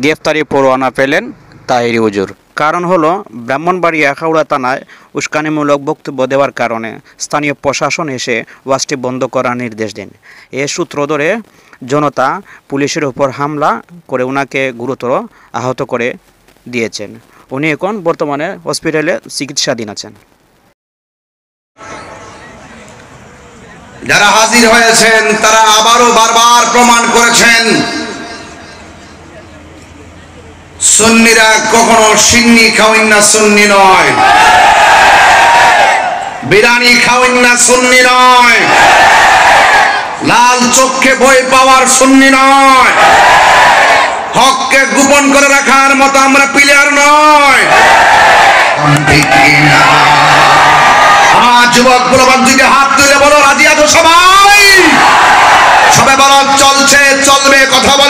গ্রেফতারি পরোয়ানা পেলেন তাহেরি হুজুর। কারণ হলো ব্রাহ্মণবাড়িয়া আখাউড়া থানায় উস্কানিমূলক বক্তব্য দেওয়ার কারণে স্থানীয় প্রশাসন এসে ওয়াজটি বন্ধ করার নির্দেশ দেন। এ সূত্র ধরে জনতা পুলিশের উপর হামলা করে ওনাকে গুরুতর আহত করে দিয়েছেন। উনি এখন বর্তমানে হসপিটালে চিকিৎসাধীন আছেন। যারা হাজির হয়েছেন তারা আবারও বারবার প্রমাণ করেছেন সুন্নিরা কখনো সিন্নি খাওয়েন না, সুন্নি নয়। বিরানি খাওয়েন না, সুন্নি নয়। লাল চোখে ভয় পাওয়ার সুন্নি নয়। হককে গোপন করে রাখার মতো আমরা প্লেয়ার নয়। আমার যুবক বলবান দিকে হাত তুলে বলো রাজি আছো সবাই? সবাই বলো চলছে, চলবে, কথা বলো।